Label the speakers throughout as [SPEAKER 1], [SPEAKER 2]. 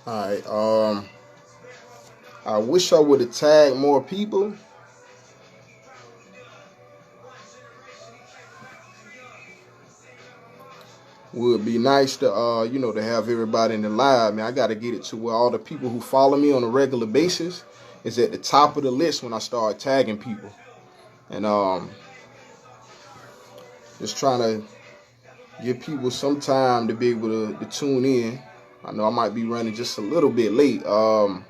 [SPEAKER 1] Alright, I wish I would have tagged more people. Would be nice to to have everybody in the live. Man, I gotta get it to where all the people who follow me on a regular basis is at the top of the list when I start tagging people. And just trying to give people some time to be able to tune in. I know I might be running just a little bit late. But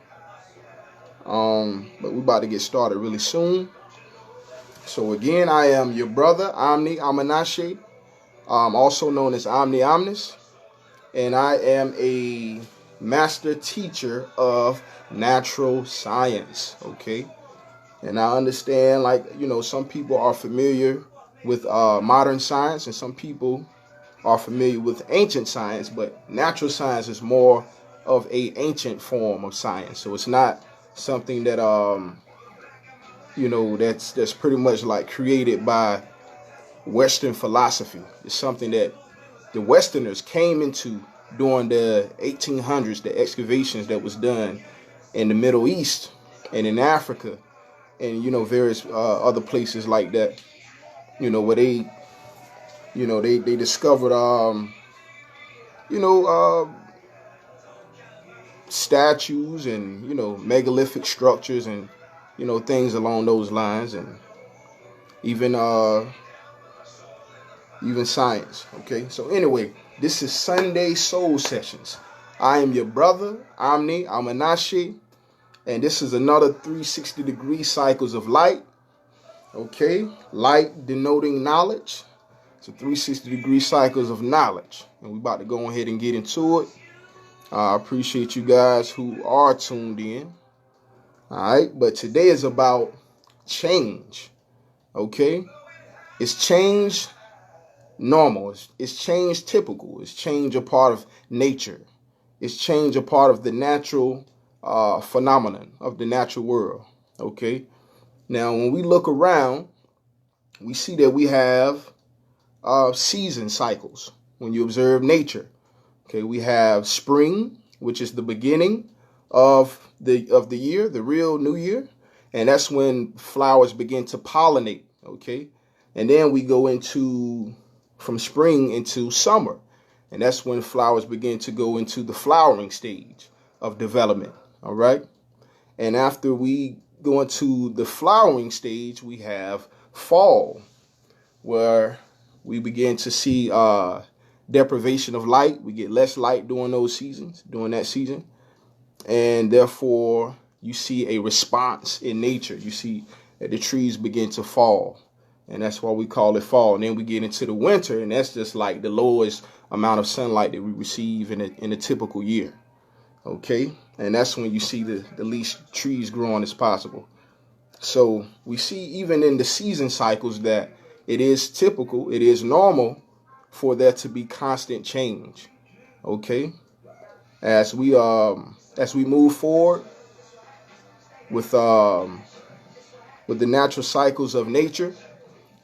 [SPEAKER 1] we're about to get started really soon. So again, I am your brother, Omni Amanashe, also known as Omni Omnis, and I am a master teacher of natural science, okay? And I understand, some people are familiar with modern science, and some people are familiar with ancient science, but natural science is more of a ancient form of science. So it's not something that that's pretty much like created by Western philosophy. It's something that the Westerners came into during the 1800s, the excavations that was done in the Middle East and in Africa and various other places like that, where they discovered statues and megalithic structures and things along those lines, and even science. Okay, so anyway, this is Sunday Soul Sessions. I am your brother Omni Amanashe, and this is another 360-degree cycles of light. Okay, light denoting knowledge. So 360-degree cycles of knowledge, and we're about to go ahead and get into it. I appreciate you guys who are tuned in. All right, but today is about change. Okay, it's change normal. It's change typical. It's change a part of nature. It's change a part of the natural phenomenon of the natural world. Okay, now when we look around, we see that we have season cycles. When you observe nature, okay, we have spring, which is the beginning of the year, the real new year, and that's when flowers begin to pollinate. Okay, and then we go from spring into summer, and that's when flowers begin to go into the flowering stage of development. All right, and after we go into the flowering stage, we have fall, where we begin to see deprivation of light. We get less light during that season. And therefore, you see a response in nature. You see that the trees begin to fall. And that's why we call it fall. And then we get into the winter, and that's just like the lowest amount of sunlight that we receive in a typical year. Okay? And that's when you see the least trees growing as possible. So we see even in the season cycles that it is typical, it is normal for there to be constant change. Okay? As we move forward with the natural cycles of nature,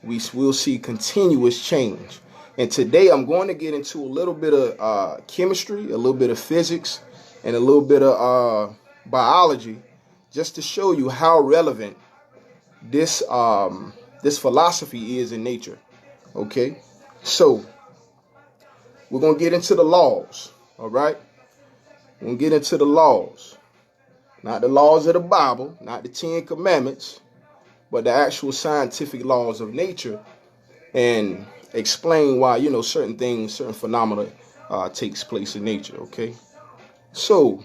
[SPEAKER 1] we will see continuous change. And today I'm going to get into a little bit of chemistry, a little bit of physics, and a little bit of biology, just to show you how relevant this philosophy is in nature. Okay, so we're gonna get into the laws. All right, we're gonna get into the laws, not the laws of the Bible, not the 10 Commandments, but the actual scientific laws of nature, and explain why certain things, certain phenomena takes place in nature. Okay, so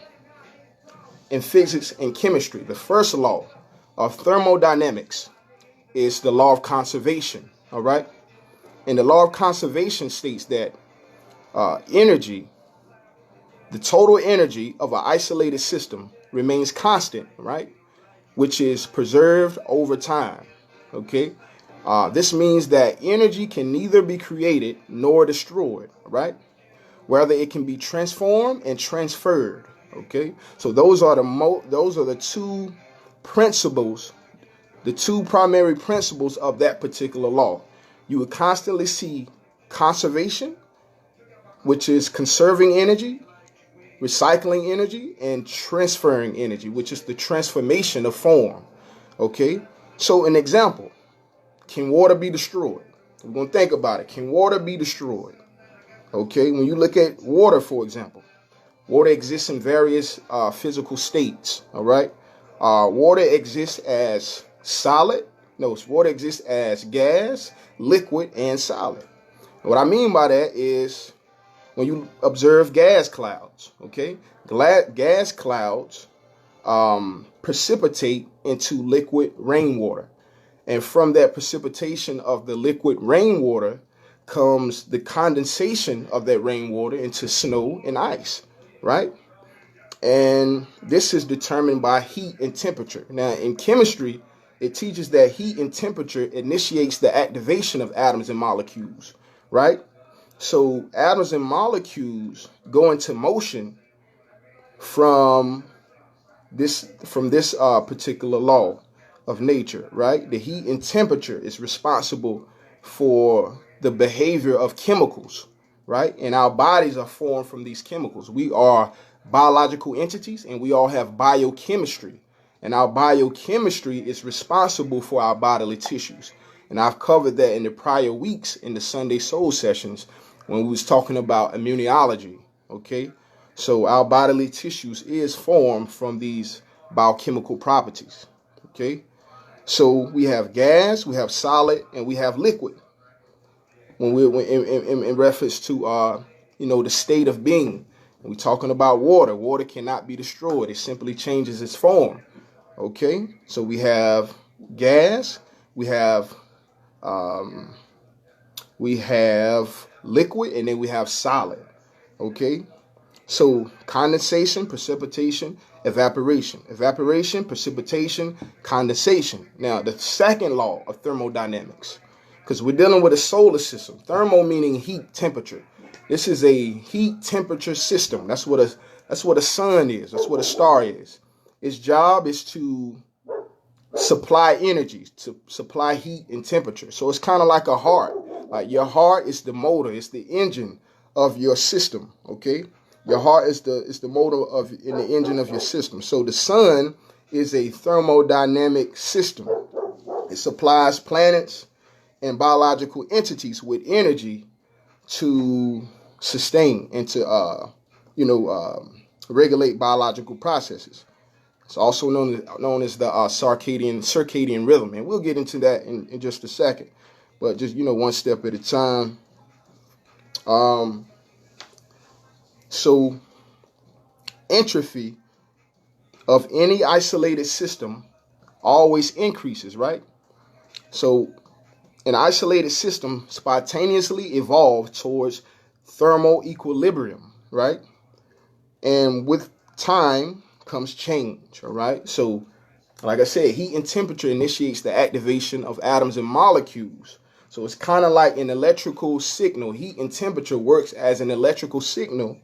[SPEAKER 1] in physics and chemistry, the first law of thermodynamics is the law of conservation. All right, and the law of conservation states that energy, the total energy of an isolated system, remains constant, right? Which is preserved over time. Okay, this means that energy can neither be created nor destroyed, right? Rather, it can be transformed and transferred. Okay, so those are the two principles, the two primary principles of that particular law. You would constantly see conservation, which is conserving energy, recycling energy, and transferring energy, which is the transformation of form. Okay, so an example, can water be destroyed? We're going to think about it. Can water be destroyed? Okay, when you look at water, for example, water exists in various physical states. All right, water exists as solid. No, water exists as gas, liquid, and solid. And what I mean by that is when you observe gas clouds. Okay, gas clouds precipitate into liquid rainwater. And from that precipitation of the liquid rainwater comes the condensation of that rainwater into snow and ice, right? And this is determined by heat and temperature. Now, in chemistry, it teaches that heat and temperature initiates the activation of atoms and molecules, right? So atoms and molecules go into motion from this particular law of nature, right? The heat and temperature is responsible for the behavior of chemicals, right? And our bodies are formed from these chemicals. We are biological entities, and we all have biochemistry. And our biochemistry is responsible for our bodily tissues. And I've covered that in the prior weeks in the Sunday Soul sessions when we was talking about immunology, okay? So our bodily tissues is formed from these biochemical properties, okay? So we have gas, we have solid, and we have liquid. When we're in reference to the state of being, we're talking about water. Water cannot be destroyed; it simply changes its form. Okay, so we have gas, we have liquid, and then we have solid. Okay, so condensation, precipitation, evaporation, precipitation, condensation. Now, the second law of thermodynamics, because we're dealing with a solar system. Thermo meaning heat, temperature. This is a heat temperature system. That's what a sun is. That's what a star is. Its job is to supply energy, to supply heat and temperature. So it's kind of like a heart. Like your heart is the motor, it's the engine of your system. Okay. Your heart is the motor in the engine of your system. So the sun is a thermodynamic system. It supplies planets and biological entities with energy to sustain and to regulate biological processes. It's also known as the circadian rhythm, and we'll get into that in just a second. But just one step at a time. So entropy of any isolated system always increases, right? So an isolated system spontaneously evolved towards thermal equilibrium, right? And with time comes change, all right? So, like I said, heat and temperature initiates the activation of atoms and molecules. So it's kind of like an electrical signal. Heat and temperature works as an electrical signal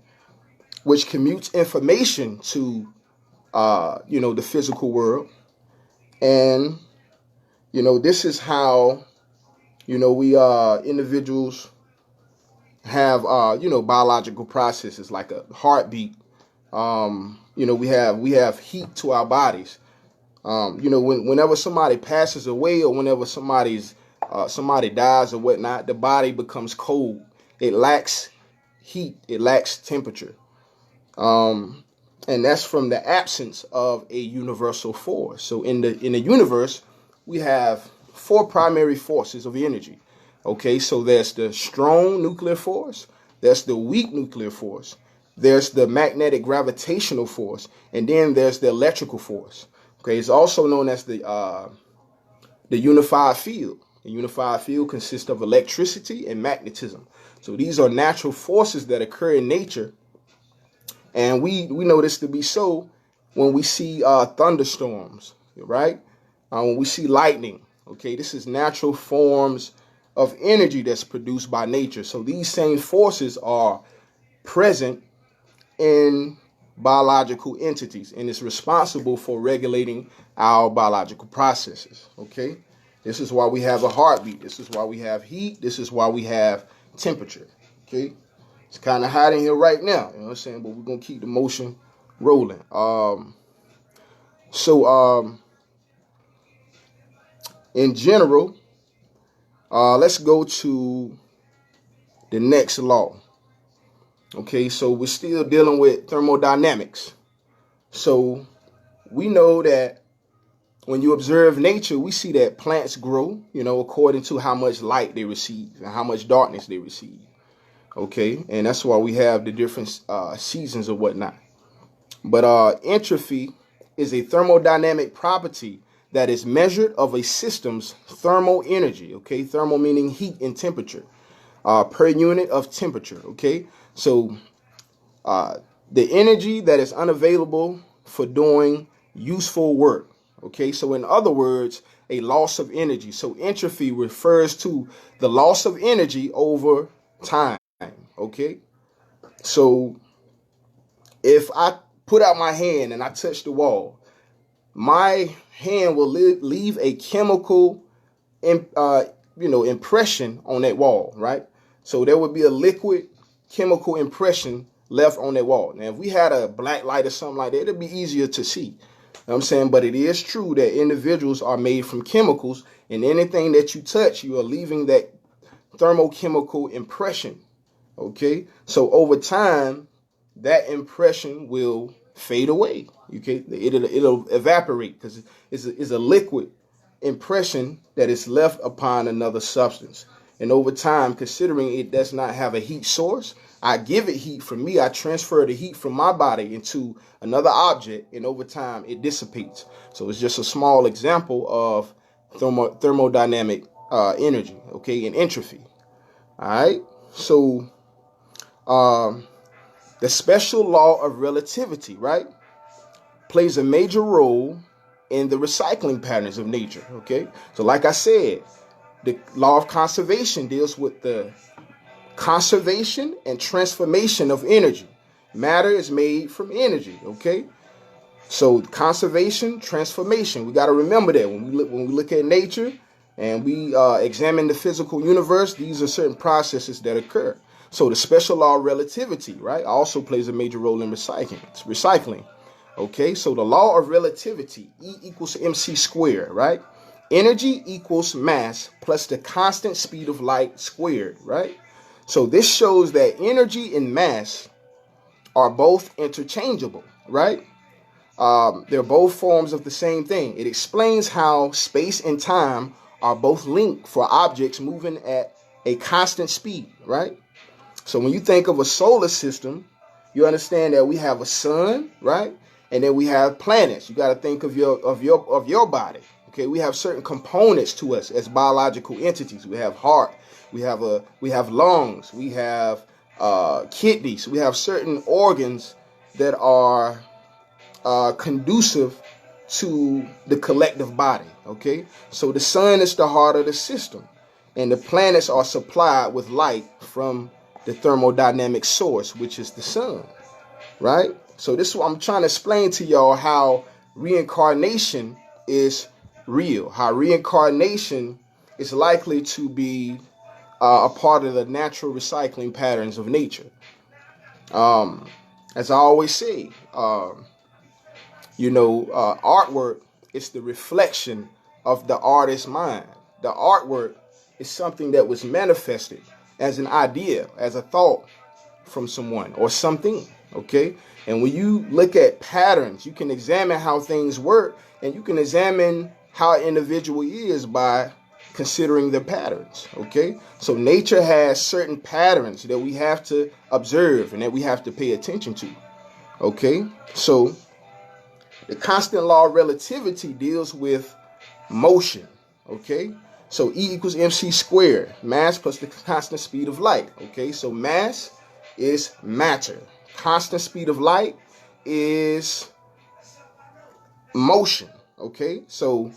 [SPEAKER 1] which commutes information to, the physical world. And, this is how, we individuals have, biological processes like a heartbeat. We have heat to our bodies. Whenever somebody passes away or whenever somebody dies or whatnot, the body becomes cold. It lacks heat. It lacks temperature. And that's from the absence of a universal force. So in the universe, we have four primary forces of energy. Okay, so there's the strong nuclear force, there's the weak nuclear force, there's the magnetic gravitational force, and then there's the electrical force. Okay, it's also known as the unified field. The unified field consists of electricity and magnetism. So these are natural forces that occur in nature. And we know this to be so when we see thunderstorms, right? When we see lightning, okay? This is natural forms of energy that's produced by nature. So these same forces are present in biological entities, and it's responsible for regulating our biological processes, okay? This is why we have a heartbeat. This is why we have heat. This is why we have temperature, okay? It's kind of hot in here right now, you know what I'm saying? But we're going to keep the motion rolling. In general, let's go to the next law. Okay, so we're still dealing with thermodynamics. So we know that when you observe nature, we see that plants grow, according to how much light they receive and how much darkness they receive. Okay, and that's why we have the different seasons or whatnot. But entropy is a thermodynamic property that is measured of a system's thermal energy. Okay, thermal meaning heat and temperature per unit of temperature. Okay, so the energy that is unavailable for doing useful work. Okay, so in other words, a loss of energy. So entropy refers to the loss of energy over time. Okay, so if I put out my hand and I touch the wall, my hand will leave a chemical impression on that wall, right? So there would be a liquid chemical impression left on that wall. Now, if we had a black light or something like that, it'd be easier to see. You know what I'm saying? But it is true that individuals are made from chemicals, and anything that you touch, you are leaving that thermochemical impression. Okay? So over time, that impression will fade away. Okay? It'll evaporate because it's a liquid impression that is left upon another substance. And over time, considering it does not have a heat source, I give it heat from me. I transfer the heat from my body into another object, and over time it dissipates. So it's just a small example of thermodynamic energy, okay, and entropy. All right. So the special law of relativity, right, plays a major role in the recycling patterns of nature. Okay. So like I said, the law of conservation deals with the conservation and transformation of energy. Matter is made from energy, okay? So conservation, transformation. We got to remember that when we look at nature and we examine the physical universe, these are certain processes that occur. So the special law of relativity, right, also plays a major role in recycling. Okay, so the law of relativity, E equals mc squared, right? Energy equals mass plus the constant speed of light squared, right? So this shows that energy and mass are both interchangeable, right? They're both forms of the same thing. It explains how space and time are both linked for objects moving at a constant speed, right? So when you think of a solar system, you understand that we have a sun, right? And then we have planets. You got to think of your body. Okay, we have certain components to us as biological entities. We have heart, we have lungs, we have kidneys. We have certain organs that are conducive to the collective body. Okay, so the sun is the heart of the system, and the planets are supplied with light from the thermodynamic source, which is the sun. Right. So this is what I'm trying to explain to y'all, how reincarnation is real, how reincarnation is likely to be a part of the natural recycling patterns of nature. As I always say, artwork is the reflection of the artist's mind. The artwork is something that was manifested as an idea, as a thought from someone or something. Okay, and when you look at patterns, you can examine how things work, and you can examine how an individual is by considering the patterns. Okay, so nature has certain patterns that we have to observe and that we have to pay attention to. Okay, so the constant law of relativity deals with motion. Okay, so E equals mc squared, mass plus the constant speed of light. Okay, so mass is matter, constant speed of light is motion. Okay, so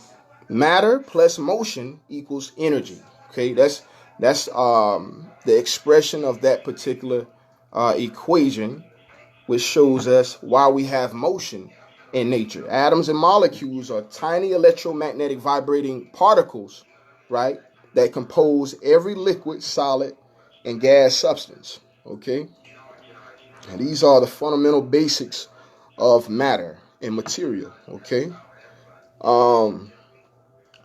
[SPEAKER 1] matter plus motion equals energy. Okay, that's the expression of that particular equation, which shows us why we have motion in nature. Atoms and molecules are tiny electromagnetic vibrating particles, right, that compose every liquid, solid, and gas substance. Okay, And these are the fundamental basics of matter and material, okay?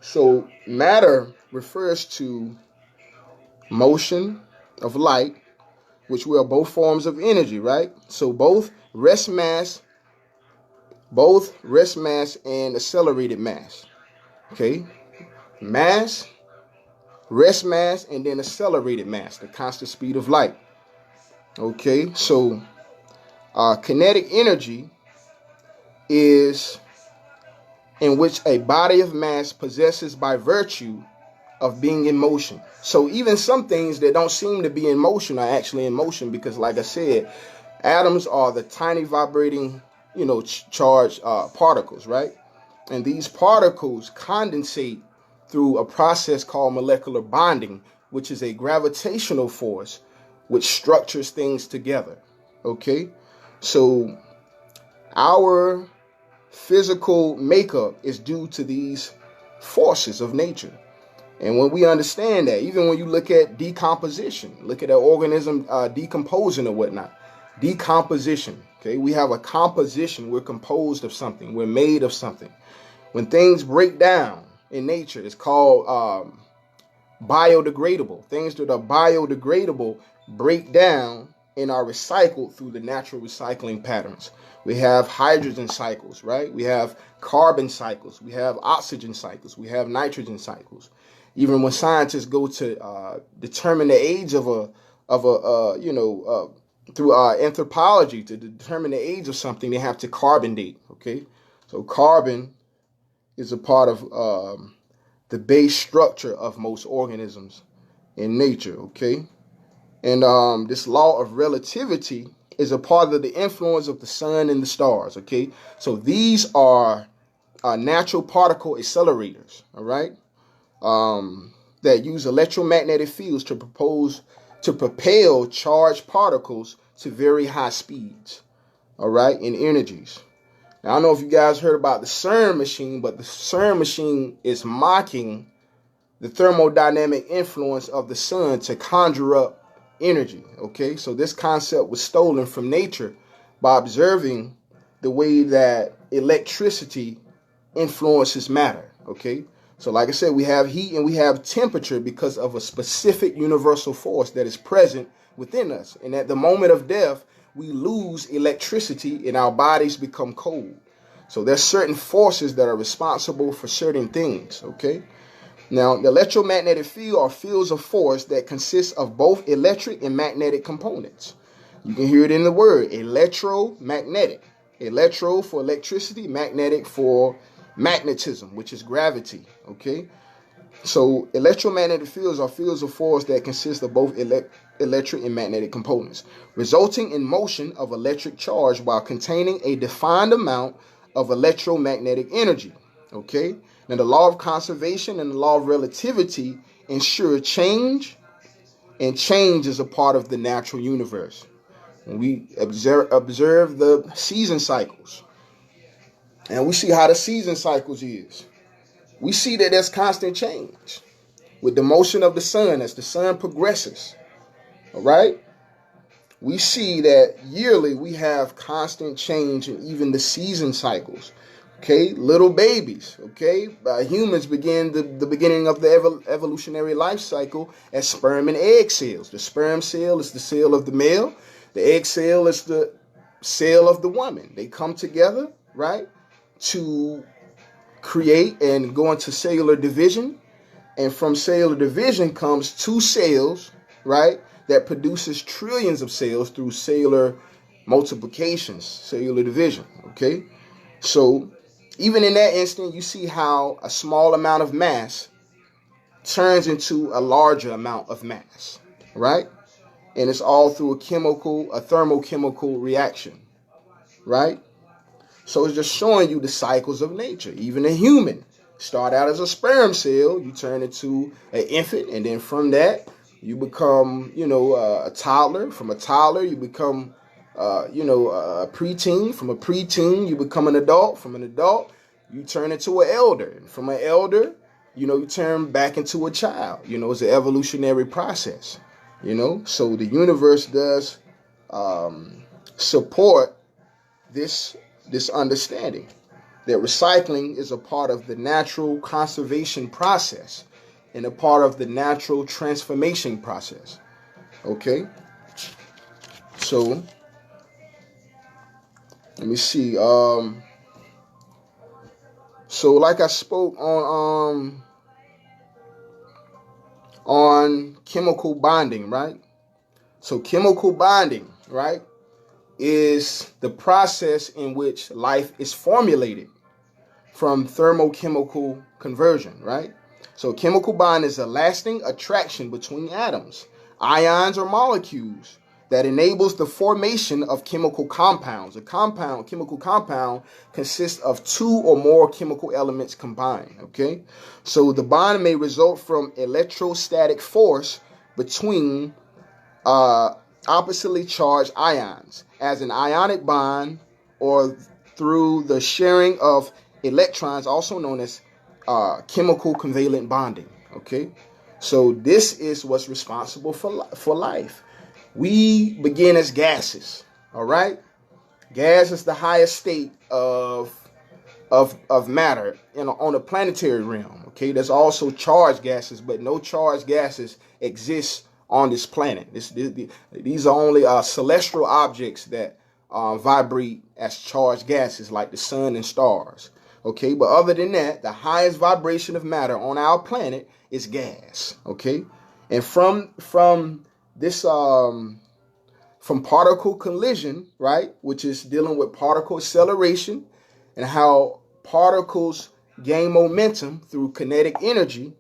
[SPEAKER 1] So matter refers to motion of light, which we are both forms of energy, right? So both rest mass and accelerated mass, okay? Mass, rest mass, and then accelerated mass, the constant speed of light, okay? So kinetic energy is in which a body of mass possesses by virtue of being in motion. So even some things that don't seem to be in motion are actually in motion, because like I said, atoms are the tiny vibrating, charged particles, right? And these particles condensate through a process called molecular bonding, which is a gravitational force which structures things together, okay? So our physical makeup is due to these forces of nature. And when we understand that, even when you look at decomposition, look at an organism decomposing or whatnot, decomposition, okay? We have a composition. We're composed of something. We're made of something. When things break down in nature, it's called biodegradable. Things that are biodegradable break down and are recycled through the natural recycling patterns. We have hydrogen cycles, right? We have carbon cycles. We have oxygen cycles. We have nitrogen cycles. Even when scientists go to determine the age through anthropology to determine the age of something, they have to carbon date, okay? So carbon is a part of the base structure of most organisms in nature, okay? And this law of relativity is a part of the influence of the sun and the stars, okay? So these are natural particle accelerators, all right? That use electromagnetic fields to propel charged particles to very high speeds, all right, in energies. Now, I don't know if you guys heard about the CERN machine, but the CERN machine is mocking the thermodynamic influence of the sun to conjure up energy, okay? So this concept was stolen from nature by observing the way that electricity influences matter, okay? So like I said, we have heat and we have temperature because of a specific universal force that is present within us. And at the moment of death, we lose electricity and our bodies become cold. So there's certain forces that are responsible for certain things, okay? Now, the electromagnetic field are fields of force that consist of both electric and magnetic components. You can hear it in the word, electromagnetic. Electro for electricity, magnetic for magnetism, which is gravity, okay? So electromagnetic fields are fields of force that consist of both electric and magnetic components, resulting in motion of electric charge while containing a defined amount of electromagnetic energy, okay? Now, the law of conservation and the law of relativity ensure change, and change is a part of the natural universe. When we observe the season cycles, and we see how the season cycles is, we see that there's constant change with the motion of the sun as the sun progresses, all right? We see that yearly we have constant change in even the season cycles. Okay, little babies, okay? Humans begin the beginning of the evolutionary life cycle as sperm and egg cells. The sperm cell is the cell of the male. The egg cell is the cell of the woman. They come together, right, to create and go into cellular division. And from cellular division comes two cells, right, that produces trillions of cells through cellular multiplications, cellular division, okay? So even in that instant, you see how a small amount of mass turns into a larger amount of mass, right? And it's all through a thermochemical reaction, right? So it's just showing you the cycles of nature. Even a human start out as a sperm cell, you turn into an infant, and then from that, you become, a toddler. From a toddler, you become a preteen. From a preteen, you become an adult. From an adult, you turn into an elder. And from an elder, you turn back into a child. It's an evolutionary process. So the universe does support this understanding that recycling is a part of the natural conservation process and a part of the natural transformation process. Okay, so let me see. So like I spoke on chemical bonding, right? So chemical bonding, right, is the process in which life is formulated from thermochemical conversion, right? So chemical bond is a lasting attraction between atoms, ions, or molecules that enables the formation of chemical compounds. A chemical compound, consists of two or more chemical elements combined, okay? So the bond may result from electrostatic force between oppositely charged ions, as an ionic bond, or through the sharing of electrons, also known as chemical covalent bonding. Okay, so this is what's responsible for life. We begin as gases. All right, gas is the highest state of matter on a planetary realm. Okay, there's also charged gases, but no charged gases exist on this planet. These are only celestial objects that vibrate as charged gases, like the sun and stars. Okay, but other than that, the highest vibration of matter on our planet is gas. Okay, and from this from particle collision, right, which is dealing with particle acceleration and how particles gain momentum through kinetic energy,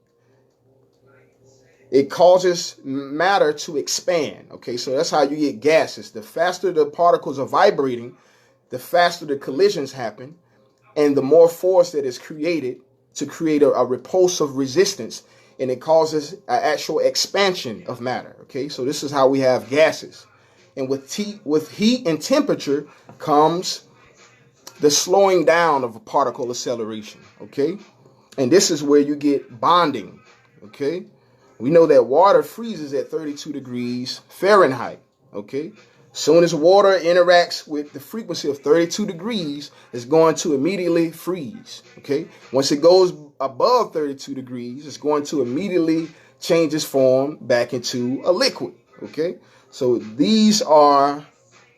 [SPEAKER 1] it causes matter to expand. Okay, so that's how you get gases. The faster the particles are vibrating, the faster the collisions happen, and the more force that is created to create a repulsive resistance, and it causes an actual expansion of matter. Okay, so this is how we have gases. And with heat and temperature comes the slowing down of a particle acceleration. Okay, and this is where you get bonding. Okay, we know that water freezes at 32 degrees Fahrenheit. Okay, soon as water interacts with the frequency of 32 degrees, it's going to immediately freeze. Okay, once it goes above 32 degrees, it's going to immediately change its form back into a liquid. Okay, so these are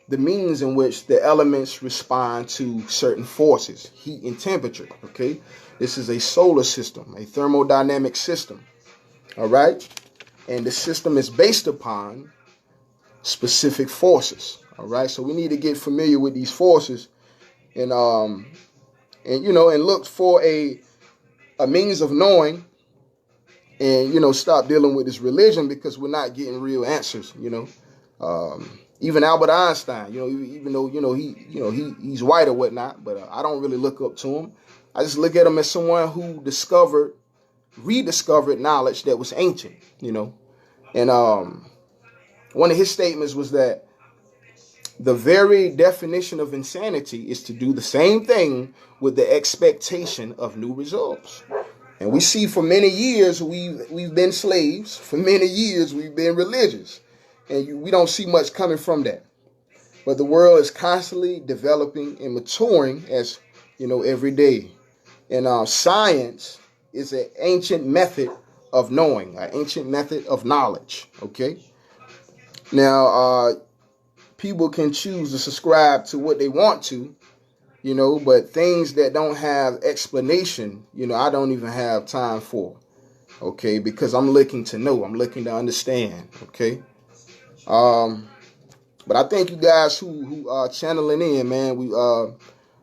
[SPEAKER 1] the means in which the elements respond to certain forces, heat and temperature. Okay, this is a solar system, a thermodynamic system. All right, and the system is based upon specific forces. All right, so we need to get familiar with these forces, and look for a means of knowing, and stop dealing with this religion, because we're not getting real answers. Even Albert Einstein, even though he's white or whatnot, but I don't really look up to him. I just look at him as someone who rediscovered knowledge that was ancient. And one of his statements was that the very definition of insanity is to do the same thing with the expectation of new results. And we see for many years we've been slaves. For many years we've been religious. And we don't see much coming from that. But the world is constantly developing and maturing as, every day. And science is an ancient method of knowing, an ancient method of knowledge. Okay? Now, people can choose to subscribe to what they want to, but things that don't have explanation, I don't even have time for. Okay? Because I'm looking to know. I'm looking to understand. Okay? But I thank you guys who are channeling in, man. We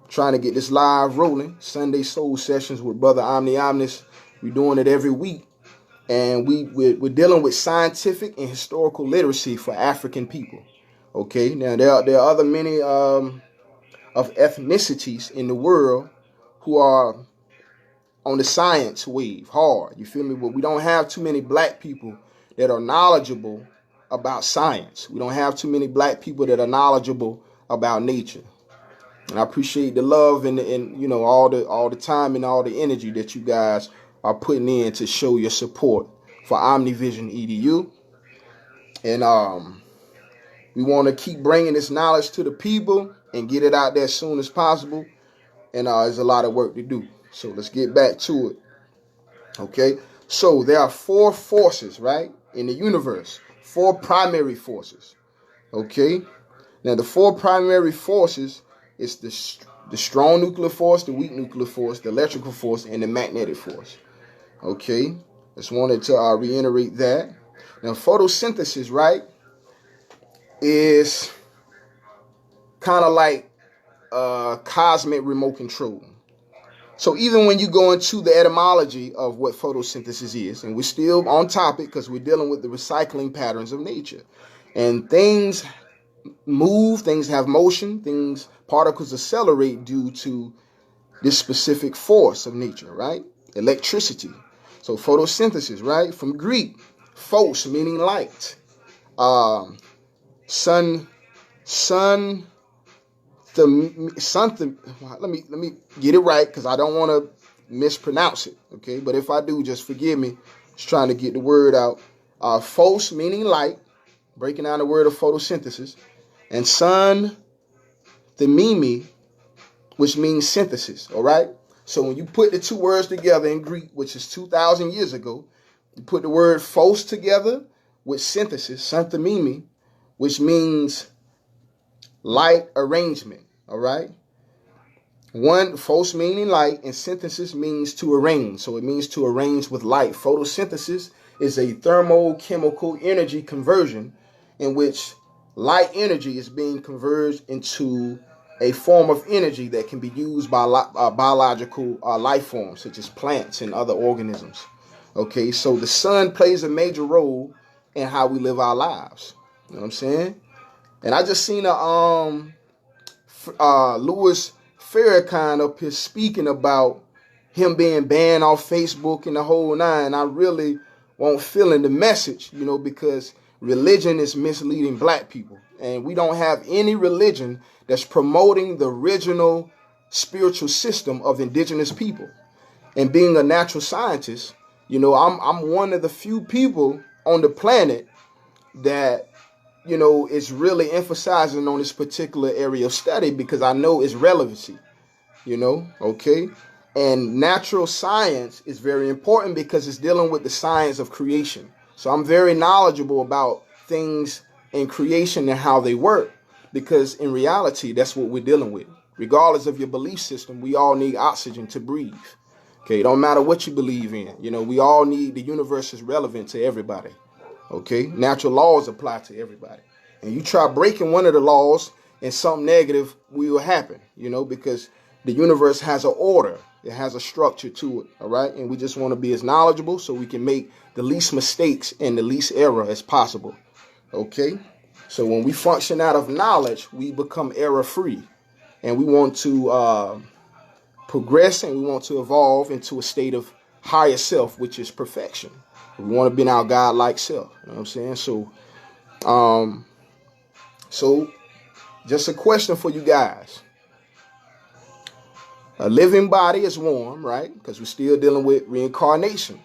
[SPEAKER 1] trying to get this live rolling. Sunday Soul Sessions with Brother Omni Omnis. We're doing it every week. And we're dealing with scientific and historical literacy for African people. Okay, now there are other many of ethnicities in the world who are on the science wave hard. You feel me? But we don't have too many black people that are knowledgeable about science. We don't have too many black people that are knowledgeable about nature. And I appreciate the love and all the time and all the energy that you guys are putting in to show your support for OmniVision EDU. And We want to keep bringing this knowledge to the people and get it out there as soon as possible. And there's a lot of work to do. So let's get back to it. Okay. So there are 4 forces, right, in the universe. 4 primary forces. Okay. Now the 4 primary forces is the strong nuclear force, the weak nuclear force, the electrical force, and the magnetic force. Okay. Just wanted to reiterate that. Now photosynthesis, right, is kind of like cosmic remote control. So even when you go into the etymology of what photosynthesis is, and we're still on topic because we're dealing with the recycling patterns of nature, and things move, things have motion, particles accelerate due to this specific force of nature, right? Electricity. So photosynthesis, right? From Greek, phos meaning light, sun. Let me get it right because I don't want to mispronounce it. Okay, but if I do, just forgive me. Just trying to get the word out. Phos meaning light, breaking down the word of photosynthesis, and sun, the mimi, which means synthesis. All right. So when you put the 2 words together in Greek, which is 2,000 years ago, you put the word phos together with synthesis, santhemimi, which means light arrangement. All right. One, phos meaning light, and synthesis means to arrange. So it means to arrange with light. Photosynthesis is a thermochemical energy conversion in which light energy is being converted into a form of energy that can be used by biological life forms such as plants and other organisms. Okay, so the sun plays a major role in how we live our lives. You know what I'm saying? And I just seen Louis Farrakhan up here speaking about him being banned off Facebook and the whole nine. I really won't fill in the message, because religion is misleading black people. And we don't have any religion that's promoting the original spiritual system of indigenous people. And being a natural scientist, I'm one of the few people on the planet that is really emphasizing on this particular area of study because I know its relevancy, okay? And natural science is very important because it's dealing with the science of creation. So I'm very knowledgeable about things in creation and how they work because in reality, that's what we're dealing with. Regardless of your belief system, we all need oxygen to breathe. Okay, it don't matter what you believe in. We all need, the universe is relevant to everybody. Okay, natural laws apply to everybody. And you try breaking one of the laws and something negative will happen, because the universe has an order. It has a structure to it, all right? And we just want to be as knowledgeable so we can make the least mistakes and the least error as possible, okay? So when we function out of knowledge, we become error-free. And we want to progress and we want to evolve into a state of higher self, which is perfection. We want to be in our God-like self. You know what I'm saying? So just a question for you guys. A living body is warm, right? Because we're still dealing with reincarnation.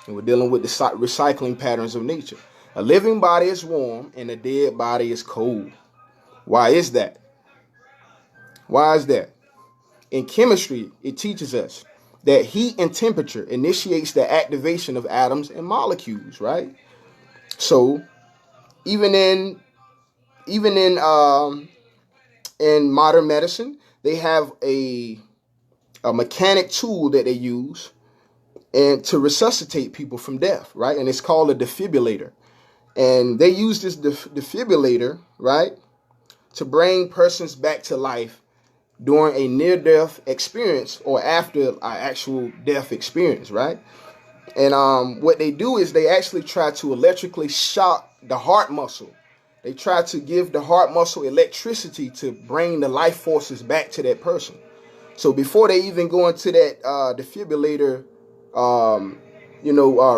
[SPEAKER 1] And we're dealing with the recycling patterns of nature. A living body is warm and a dead body is cold. Why is that? Why is that? In chemistry, it teaches us that heat and temperature initiates the activation of atoms and molecules, right? So even in modern medicine, they have a mechanic tool that they use and to resuscitate people from death, right? And it's called a defibrillator. And they use this defibrillator, right, to bring persons back to life during a near-death experience or after an actual death experience, right? And what they do is they actually try to electrically shock the heart muscle. They try to give the heart muscle electricity to bring the life forces back to that person. So before they even go into that defibrillator,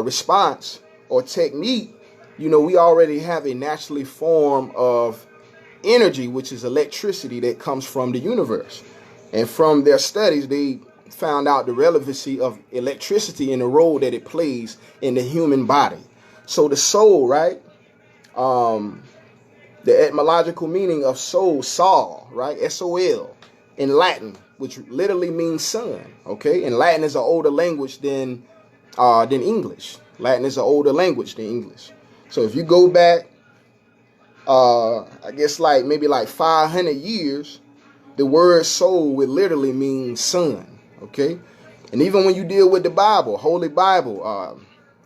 [SPEAKER 1] response or technique, we already have a naturally form of energy, which is electricity that comes from the universe. And from their studies, they found out the relevancy of electricity and the role that it plays in the human body. So the soul, right? The etymological meaning of soul, sol, right? S-O-L, in Latin, which literally means sun, okay? And Latin is an older language than English. Latin is an older language than English. So if you go back, I guess maybe 500 years, the word soul would literally mean sun, okay? And even when you deal with the Bible, Holy Bible,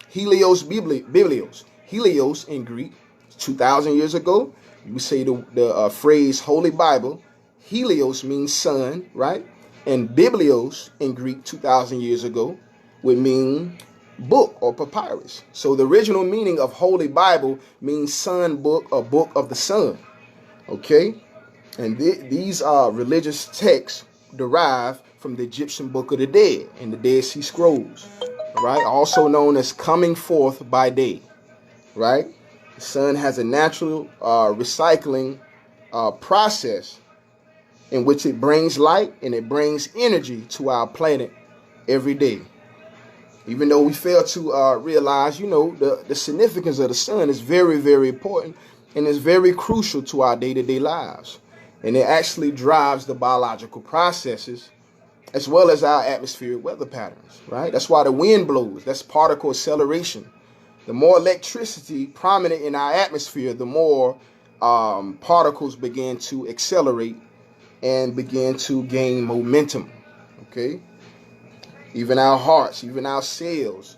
[SPEAKER 1] Helios Biblios, Helios in Greek, 2,000 years ago, we say the phrase Holy Bible, Helios means sun, right? And Biblios in Greek 2,000 years ago would mean book or papyrus. So the original meaning of Holy Bible means sun book or book of the sun, okay? And these religious texts derive from the Egyptian Book of the Dead and the Dead Sea Scrolls, right? Also known as coming forth by day, right? The sun has a natural recycling process in which it brings light and it brings energy to our planet every day. Even though we fail to realize, the significance of the sun is very, very important and is very crucial to our day-to-day lives. And it actually drives the biological processes as well as our atmospheric weather patterns, right? That's why the wind blows. That's particle acceleration. The more electricity prominent in our atmosphere, the more particles begin to accelerate and begin to gain momentum, okay? Even our hearts, even our cells,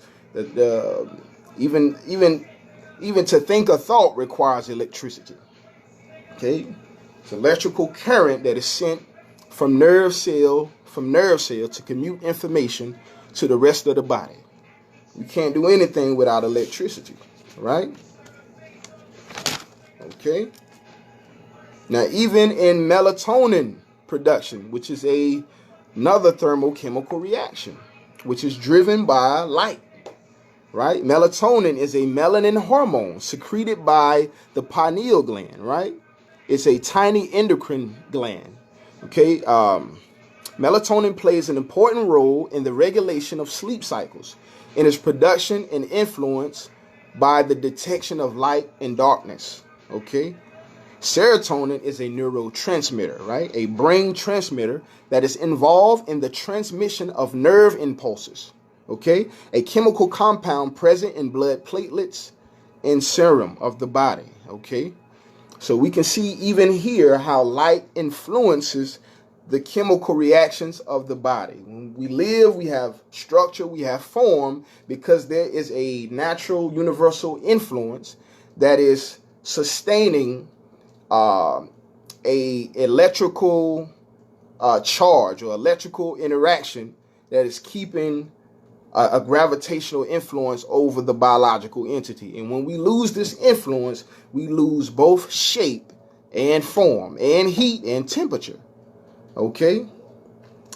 [SPEAKER 1] even to think a thought requires electricity, okay? It's electrical current that is sent from nerve cell to commute information to the rest of the body. We can't do anything without electricity, right? Okay. Now, even in melatonin production, which is another thermochemical reaction, which is driven by light, right? Melatonin is a melanin hormone secreted by the pineal gland, right? It's a tiny endocrine gland, okay? Melatonin plays an important role in the regulation of sleep cycles and its production and influence by the detection of light and darkness, okay? Serotonin is a neurotransmitter, right? A brain transmitter that is involved in the transmission of nerve impulses, okay? A chemical compound present in blood platelets and serum of the body, okay? So we can see even here how light influences the chemical reactions of the body. When we live, we have structure, we have form, because there is a natural universal influence that is sustaining a electrical charge or electrical interaction that is keeping a gravitational influence over the biological entity. And when we lose this influence, we lose both shape and form and heat and temperature. Okay?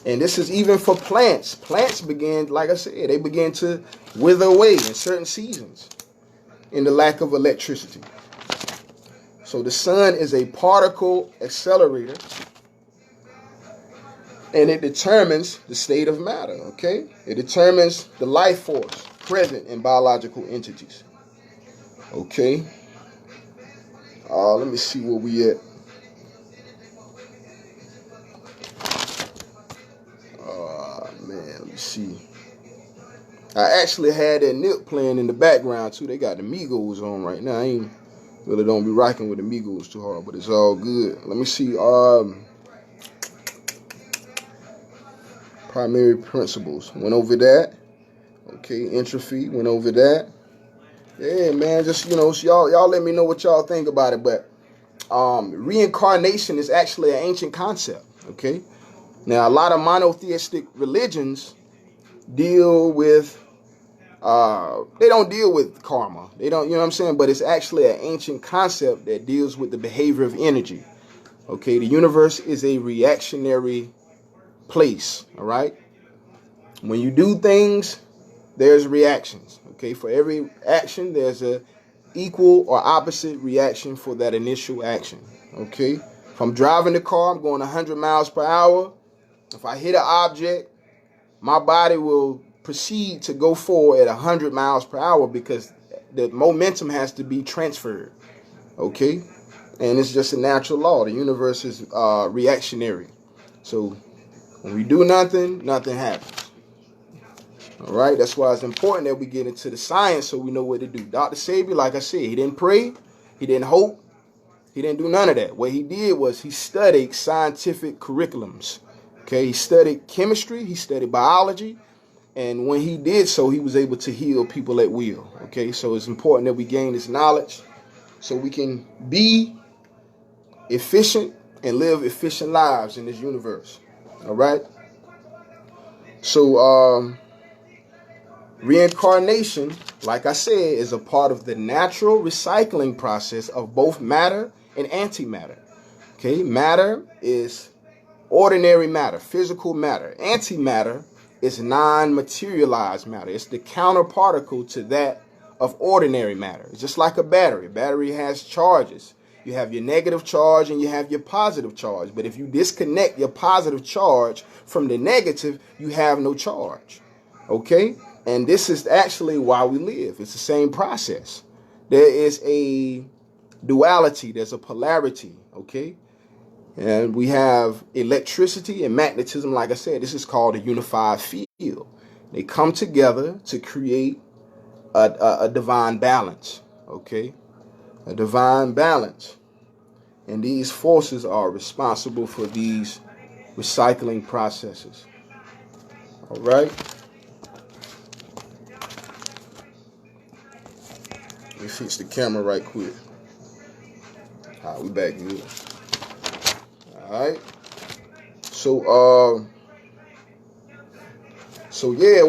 [SPEAKER 1] And this is even for plants. Plants begin, like I said, they begin to wither away in certain seasons in the lack of electricity. So the sun is a particle accelerator, and it determines the state of matter, okay? It determines the life force present in biological entities, okay? Let me see where we at. Man, let me see. I actually had that Nip playing in the background, too. They got the Migos on right now. I really don't be rocking with the Migos too hard, but it's all good. Let me see. Primary principles. Went over that. Okay, entropy. Went over that. Yeah, man. Just, so y'all let me know what y'all think about it. But reincarnation is actually an ancient concept. Okay. Now, a lot of monotheistic religions deal with, they don't deal with karma. They don't, what I'm saying? But it's actually an ancient concept that deals with the behavior of energy. Okay, the universe is a reactionary place, all right? When you do things, there's reactions. Okay, for every action, there's a equal or opposite reaction for that initial action. Okay, if I'm driving the car, I'm going 100 miles per hour. If I hit an object, my body will proceed to go forward at 100 miles per hour because the momentum has to be transferred. Okay? And it's just a natural law. The universe is reactionary. So when we do nothing, nothing happens. All right? That's why it's important that we get into the science so we know what to do. Dr. Sabi, like I said, he didn't pray. He didn't hope. He didn't do none of that. What he did was he studied scientific curriculums. Okay? He studied chemistry. He studied biology. And when he did so, he was able to heal people at will. Okay? So it's important that we gain this knowledge so we can be efficient and live efficient lives in this universe. All right? So reincarnation, like I said, is a part of the natural recycling process of both matter and antimatter. Okay? Matter is ordinary matter, physical matter. Antimatter is non-materialized matter. It's the counterparticle to that of ordinary matter. It's just like a battery. A battery has charges. You have your negative charge and you have your positive charge. But if you disconnect your positive charge from the negative, you have no charge. Okay? And this is actually why we live. It's the same process. There is a duality. There's a polarity. Okay? And we have electricity and magnetism. Like I said, this is called a unified field. They come together to create a divine balance. Okay? A divine balance. And these forces are responsible for these recycling processes. All right? Let me fix the camera right quick. All right, we back good. All right. So yeah,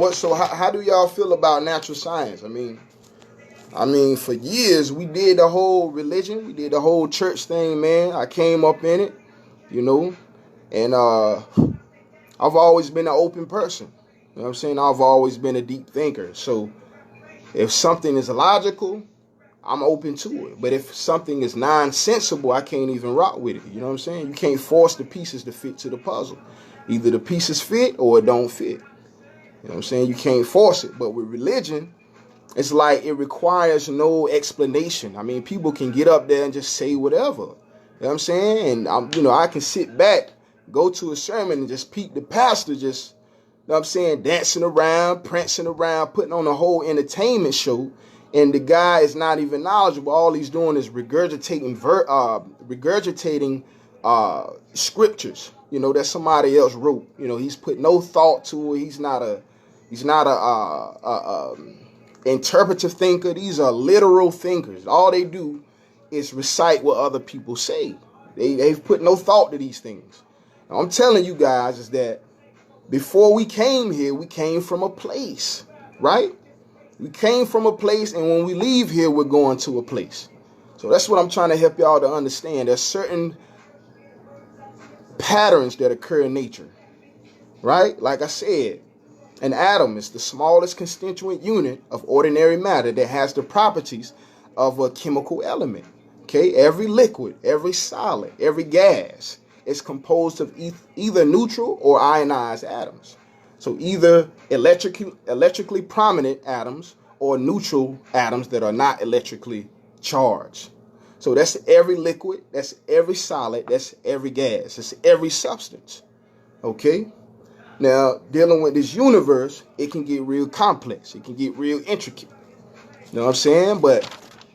[SPEAKER 1] how do y'all feel about natural science? I mean, for years we did the whole religion, we did the whole church thing, man. I came up in it, you know, and I've always been an open person. You know what I'm saying? I've always been a deep thinker. So if something is illogical, I'm open to it. But if something is nonsensical, I can't even rock with it. You know what I'm saying? You can't force the pieces to fit to the puzzle. Either the pieces fit or it don't fit. You know what I'm saying? You can't force it. But with religion, it's like it requires no explanation. I mean, people can get up there and just say whatever. You know what I'm saying? And I can sit back, go to a sermon and just peep the pastor just, you know what I'm saying, dancing around, prancing around, putting on a whole entertainment show. And the guy is not even knowledgeable. All he's doing is regurgitating scriptures, that somebody else wrote. He's put no thought to it. He's not a interpretive thinker. These are literal thinkers. All they do is recite what other people say. They've put no thought to these things. Now, I'm telling you guys is that before we came here, we came from a place, right? We came from a place, and when we leave here, we're going to a place. So that's what I'm trying to help y'all to understand. There's certain patterns that occur in nature, right? Like I said, an atom is the smallest constituent unit of ordinary matter that has the properties of a chemical element. Okay, every liquid, every solid, every gas is composed of either neutral or ionized atoms. So either electrically prominent atoms or neutral atoms that are not electrically charged. So that's every liquid, that's every solid, that's every gas, that's every substance. Okay? Now, dealing with this universe, it can get real complex. It can get real intricate. You know what I'm saying? But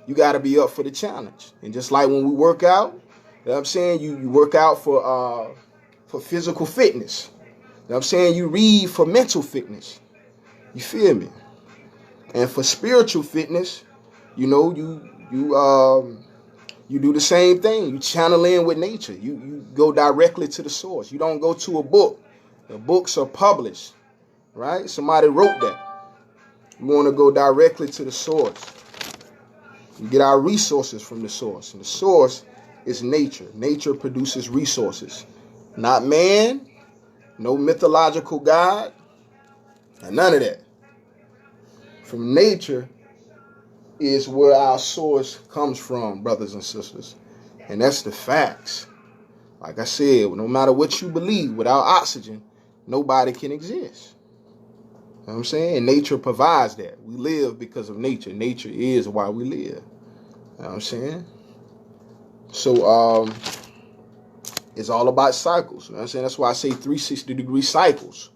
[SPEAKER 1] you got to be up for the challenge. And just like when we work out, you know what I'm saying? You work out for physical fitness. You know what I'm saying? You read for mental fitness. You feel me? And for spiritual fitness, you do the same thing. You channel in with nature. You go directly to the source. You don't go to a book. The books are published, right? Somebody wrote that. You want to go directly to the source. We get our resources from the source. And the source is nature. Nature produces resources. Not man, no mythological God, and none of that. From nature is where our source comes from, brothers and sisters. And that's the facts. Like I said, no matter what you believe, without oxygen, nobody can exist. You know what I'm saying? And nature provides that. We live because of nature. Nature is why we live. You know what I'm saying? So it's all about cycles. You know what I'm saying? That's why I say 360-degree cycles.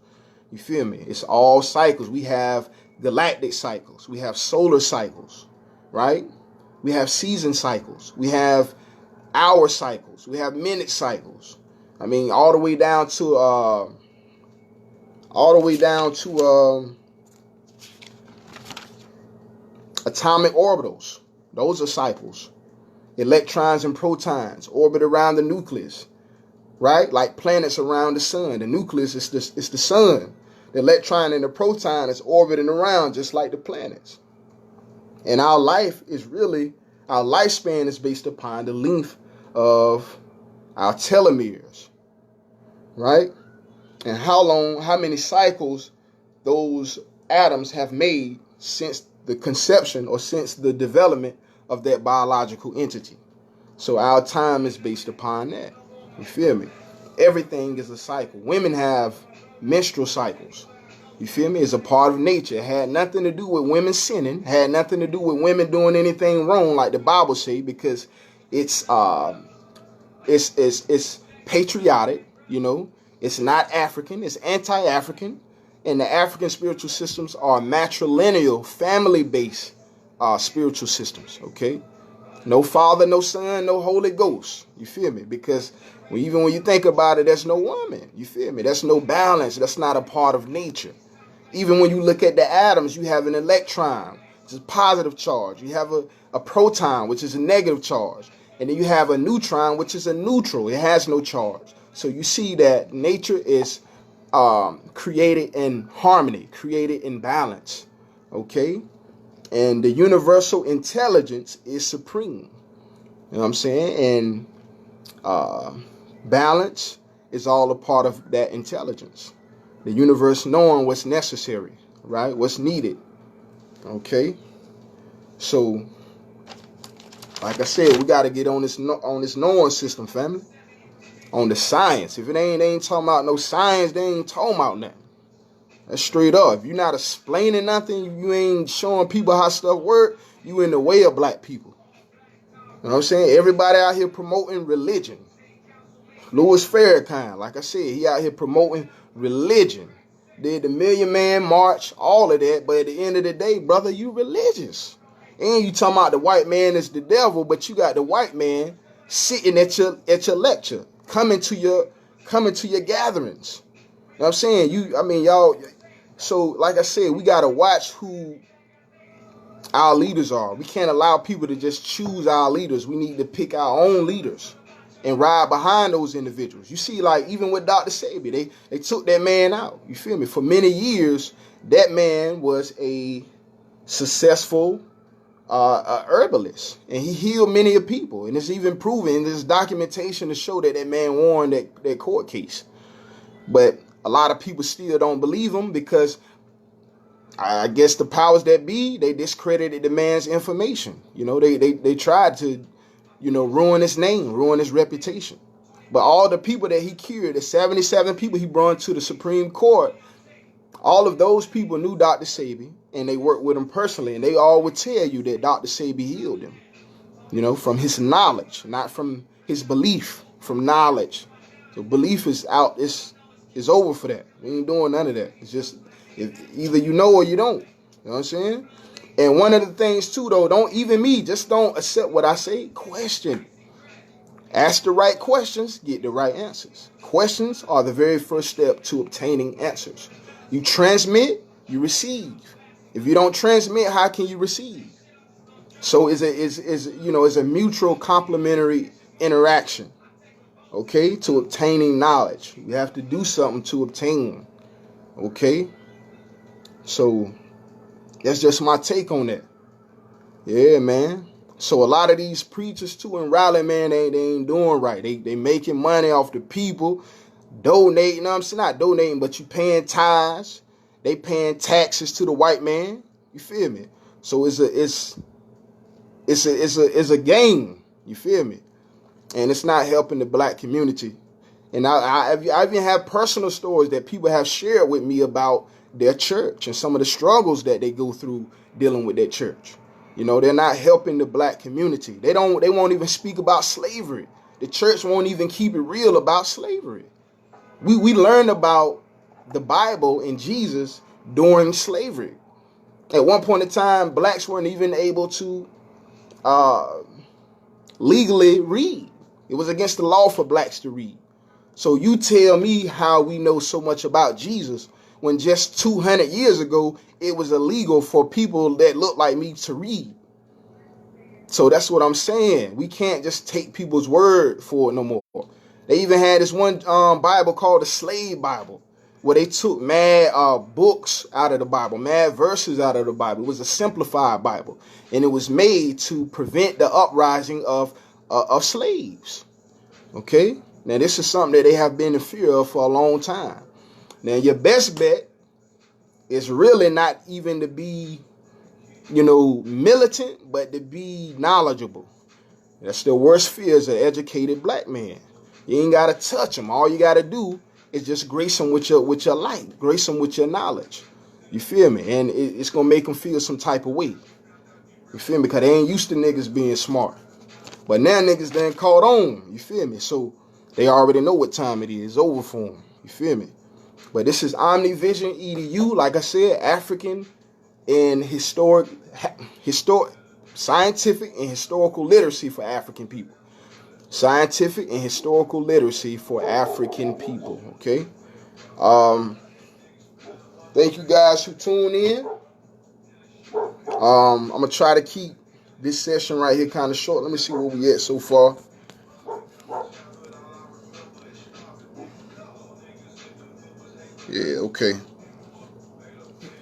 [SPEAKER 1] You feel me? It's all cycles. We have galactic cycles. We have solar cycles, right? We have season cycles. We have hour cycles. We have minute cycles. I mean, all the way down to atomic orbitals. Those are cycles. Electrons and protons orbit around the nucleus, right? Like planets around the sun. The nucleus is the sun. The electron and the proton is orbiting around just like the planets. And our lifespan is based upon the length of our telomeres, right? And how many cycles those atoms have made since the conception or since the development of that biological entity. So our time is based upon that. You feel me? Everything is a cycle. Women have menstrual cycles. You feel me? It's a part of nature. It had nothing to do with women sinning. It had nothing to do with women doing anything wrong, like the Bible say, because it's patriotic. You know, it's not African. It's anti-African, and the African spiritual systems are matrilineal, family-based spiritual systems. Okay, no Father, no Son, no Holy Ghost. You feel me? Because even when you think about it, there's no woman. You feel me? There's no balance. That's not a part of nature. Even when you look at the atoms, you have an electron, which is positive charge. You have a proton, which is a negative charge. And then you have a neutron, which is a neutral. It has no charge. So you see that nature is created in harmony, created in balance. Okay? And the universal intelligence is supreme. You know what I'm saying? And balance is all a part of that intelligence. The universe knowing what's necessary, right? What's needed. Okay? So, like I said, we got to get on this knowing system, family. On the science. If they ain't talking about no science, they ain't talking about nothing. That's straight up. If you're not explaining nothing, you ain't showing people how stuff work, you in the way of black people. You know what I'm saying? Everybody out here promoting religion. Louis Farrakhan, like I said, he out here promoting religion. Did the Million Man March, all of that, but at the end of the day, brother, you religious. And you talking about the white man is the devil, but you got the white man sitting at your lecture, coming to your gatherings. You know what I'm saying? Y'all, so like I said, we gotta watch who our leaders are. We can't allow people to just choose our leaders. We need to pick our own leaders and ride behind those individuals. You see, like, even with Dr. Sebi, they took that man out. You feel me? For many years, that man was a successful herbalist, and he healed many of people. And it's even proven, there's documentation to show that man won that court case. But a lot of people still don't believe him because I guess the powers that be, they discredited the man's information. You know, they tried to, ruin his name, ruin his reputation. But all the people that he cured, the 77 people he brought to the Supreme Court, all of those people knew Dr. Sebi, and they worked with him personally, and they all would tell you that Dr. Sebi healed him, from his knowledge, not from his belief, from knowledge. So belief is out, it's over for that. We ain't doing none of that. It's just, either you know or you don't. You know what I'm saying? And one of the things too, though, just don't accept what I say. Question. Ask the right questions, get the right answers. Questions are the very first step to obtaining answers. You transmit, you receive. If you don't transmit, how can you receive? So it's a mutual complementary interaction. Okay, to obtaining knowledge. You have to do something to obtain. Okay? So that's just my take on that. Yeah, man. So a lot of these preachers too in Raleigh, man, they ain't doing right. They making money off the people, donating. I'm saying, not donating, but you paying tithes. They paying taxes to the white man. You feel me? So it's a game. You feel me? And it's not helping the black community. And I even have personal stories that people have shared with me about their church and some of the struggles that they go through dealing with their church. You know, they're not helping the black community. They won't even speak about slavery. The church won't even keep it real about slavery. We learned about the Bible and Jesus during slavery. At one point in time, blacks weren't even able to legally read. It was against the law for blacks to read. So you tell me how we know so much about Jesus when just 200 years ago, it was illegal for people that look like me to read. So that's what I'm saying. We can't just take people's word for it no more. They even had this one Bible called the Slave Bible, where they took mad books out of the Bible, mad verses out of the Bible. It was a simplified Bible, and it was made to prevent the uprising of slaves. Okay? Now, this is something that they have been in fear of for a long time. Now, your best bet is really not even to be, militant, but to be knowledgeable. That's the worst fear as an educated black man. You ain't got to touch them. All you got to do is just grace them with your light, grace them with your knowledge. You feel me? And it's going to make them feel some type of way. You feel me? Because they ain't used to niggas being smart. But now niggas done caught on. You feel me? So they already know what time it is. It's over for them. You feel me? But this is Omnivision EDU. Like I said, African and scientific and historical literacy for African people. Scientific and historical literacy for African people. Okay. Thank you guys who tuned in. I'm gonna try to keep this session right here kind of short. Let me see where we at so far. Yeah, okay.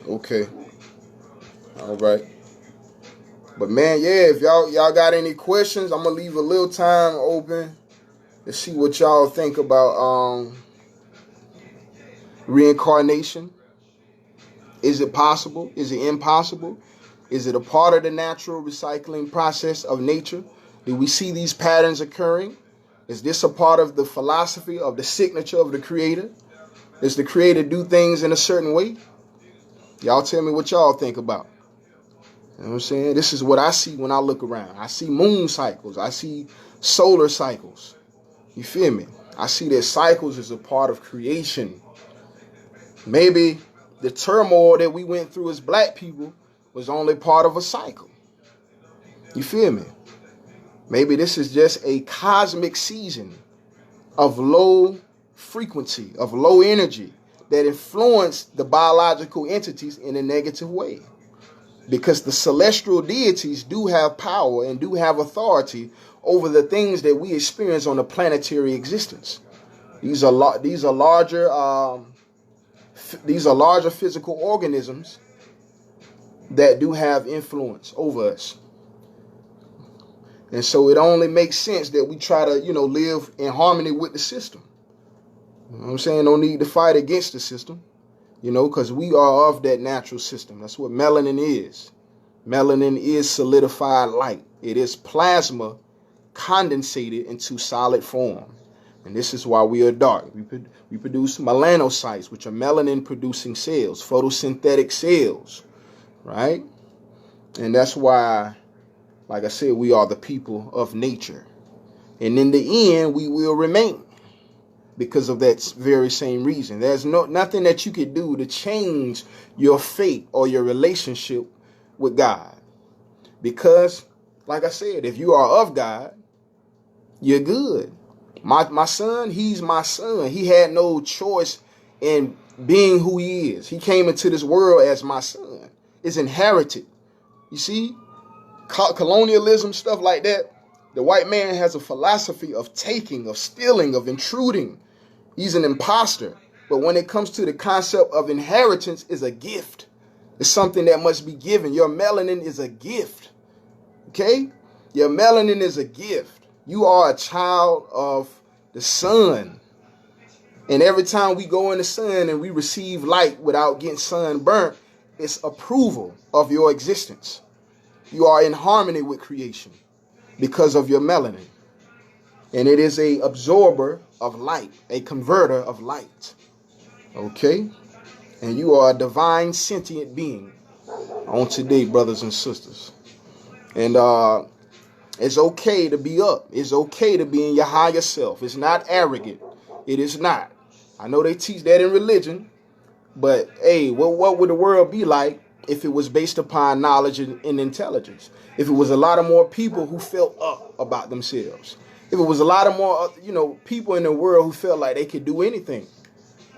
[SPEAKER 1] Okay. All right. But man, yeah, if y'all got any questions, I'm gonna leave a little time open to see what y'all think about reincarnation. Is it possible? Is it impossible? Is it a part of the natural recycling process of nature? Do we see these patterns occurring? Is this a part of the philosophy of the signature of the Creator? Does the Creator do things in a certain way? Y'all tell me what y'all think about. You know what I'm saying? This is what I see when I look around. I see moon cycles. I see solar cycles. You feel me? I see that cycles is a part of creation. Maybe the turmoil that we went through as black people was only part of a cycle. You feel me? Maybe this is just a cosmic season of low frequency, of low energy that influenced the biological entities in a negative way. Because the celestial deities do have power and do have authority over the things that we experience on a planetary existence. These are larger physical organisms that do have influence over us. And so it only makes sense that we try to, live in harmony with the system. You know what I'm saying? No need to fight against the system, because we are of that natural system. That's what melanin is. Melanin is solidified light. It is plasma condensated into solid form. And this is why we are dark. We produce melanocytes, which are melanin-producing cells, photosynthetic cells, right? And that's why, like I said, we are the people of nature. And in the end, we will remain because of that very same reason. There's nothing that you could do to change your fate or your relationship with God. Because, like I said, if you are of God, you're good. My son, he's my son. He had no choice in being who he is. He came into this world as my son. It's inherited. You see, colonialism, stuff like that. The white man has a philosophy of taking, of stealing, of intruding. He's an imposter. But when it comes to the concept of inheritance, is a gift. It's something that must be given. Your melanin is a gift. Okay? Your melanin is a gift. You are a child of the sun. And every time we go in the sun and we receive light without getting sunburnt, it's approval of your existence. You are in harmony with creation because of your melanin. And it is a absorber of light, a converter of light. Okay? And you are a divine sentient being on today, brothers and sisters. And it's okay to be up. It's okay to be in your higher self. It's not arrogant. It is not. I know they teach that in religion, but hey, what would the world be like if it was based upon knowledge and intelligence? If it was a lot of more people who felt up about themselves. If it was a lot of more, people in the world who felt like they could do anything.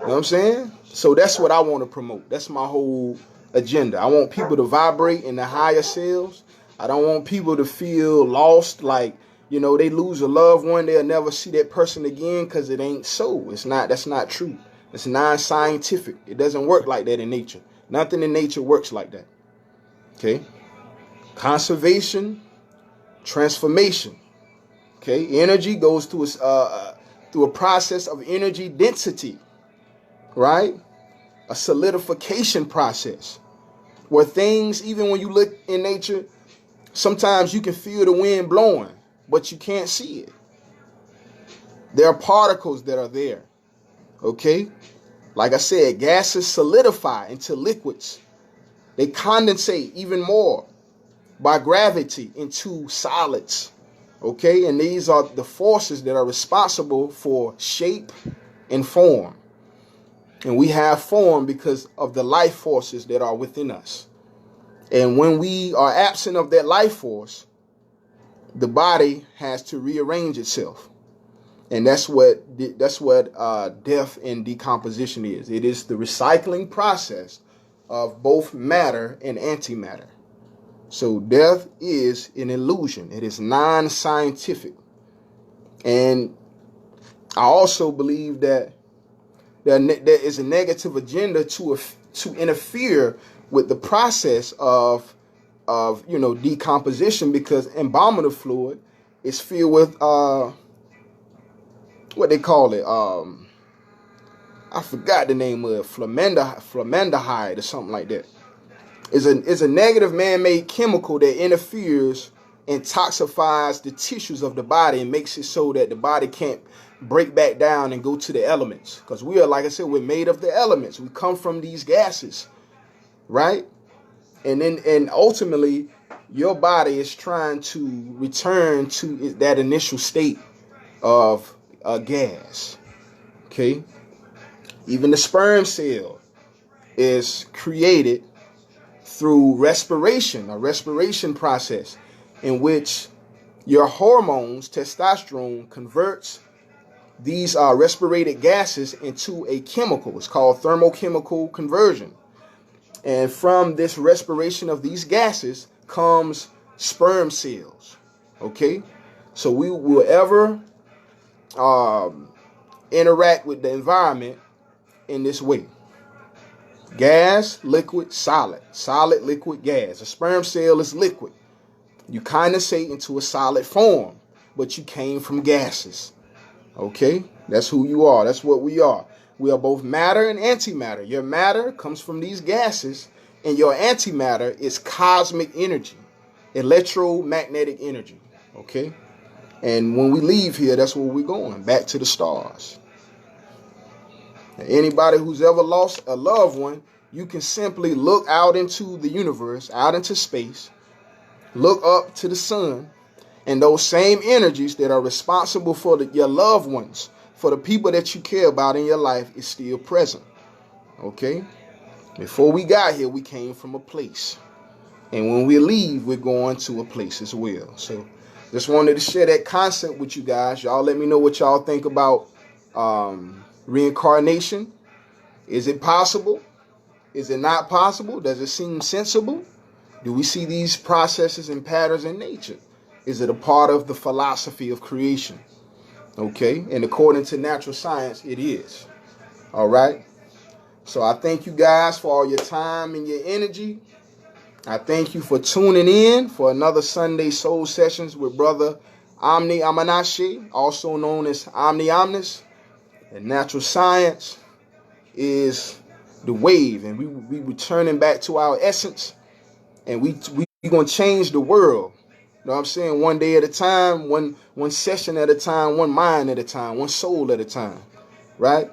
[SPEAKER 1] You know what I'm saying? So that's what I want to promote. That's my whole agenda. I want people to vibrate in the higher selves. I don't want people to feel lost, like, they lose a loved one, they'll never see that person again, because it ain't so. That's not true. It's non-scientific. It doesn't work like that in nature. Nothing in nature works like that. Okay? Conservation, transformation. Okay? Energy goes through a process of energy density, right? A solidification process where things, even when you look in nature, sometimes you can feel the wind blowing, but you can't see it. There are particles that are there. Okay? Like I said, gases solidify into liquids. They condensate even more by gravity into solids. Okay? And these are the forces that are responsible for shape and form. And we have form because of the life forces that are within us. And when we are absent of that life force, the body has to rearrange itself. And that's what death and decomposition is. It is the recycling process of both matter and antimatter. So death is an illusion. It is non-scientific. And I also believe that there is a negative agenda to interfere with the process of decomposition, because embalming fluid is filled with what they call it. I forgot the name of it. Formaldehyde or something like that. Is a negative man-made chemical that interferes and toxifies the tissues of the body and makes it so that the body can't break back down and go to the elements. Because we are, like I said, we're made of the elements. We come from these gases, right? And ultimately, your body is trying to return to that initial state of gas. Okay? Even the sperm cell is created through respiration, a respiration process in which your hormones, testosterone, converts these respirated gases into a chemical. It's called thermochemical conversion. And from this respiration of these gases comes sperm cells. Okay? So we will ever interact with the environment in this way. Gas, liquid, solid. Solid, liquid, gas. A sperm cell is liquid. You condensate into a solid form, but you came from gases. Okay? That's who you are. That's what we are. We are both matter and antimatter. Your matter comes from these gases, and your antimatter is cosmic energy, electromagnetic energy. Okay? And when we leave here, that's where we're going, back to the stars. Anybody who's ever lost a loved one, you can simply look out into the universe, out into space, look up to the sun, and those same energies that are responsible for your loved ones, for the people that you care about in your life, is still present. Okay? Before we got here, we came from a place. And when we leave, we're going to a place as well. So just wanted to share that concept with you guys. Y'all let me know what y'all think about reincarnation. Is it possible? Is it not possible? Does it seem sensible? Do we see these processes and patterns in nature? Is it a part of the philosophy of creation? Okay, and according to natural science, it is. All right. So I thank you guys for all your time and your energy. I thank you for tuning in for another Sunday Soul Sessions with Brother Omni Amanashi, also known as Omni Omnis. And natural science is the wave, and we returning back to our essence, and we gonna change the world. You know what I'm saying? One day at a time, one session at a time, one mind at a time, one soul at a time, right?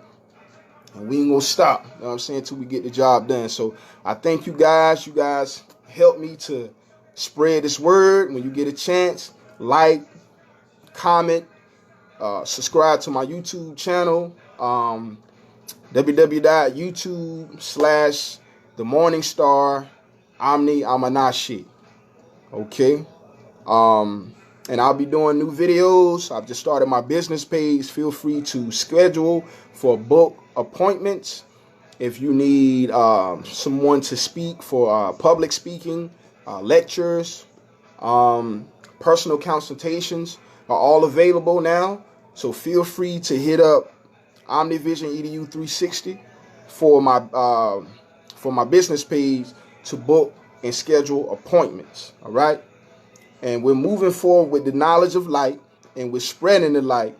[SPEAKER 1] And we ain't gonna stop. You know what I'm saying? Till we get the job done. So I thank you guys. You guys help me to Spread this word when you get a chance. Like, comment, subscribe to my YouTube channel, www.youtube.com/themorningstar Omni Amanashi. Okay. And I'll be doing new videos. I've just started my business page. Feel free to schedule for book appointments. If you need someone to speak for public speaking, lectures, personal consultations are all available now. So feel free to hit up OmniVision EDU 360 for my business page to book and schedule appointments. All right. And we're moving forward with the knowledge of light, and we're spreading the light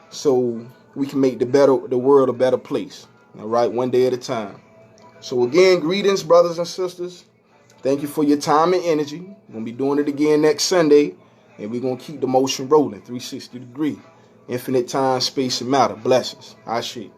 [SPEAKER 1] so we can make the world a better place. All right, one day at a time. So again, greetings, brothers and sisters. Thank you for your time and energy. We're going to be doing it again next Sunday, and we're going to keep the motion rolling, 360 degree. Infinite time, space, and matter. Blessings. Ashe.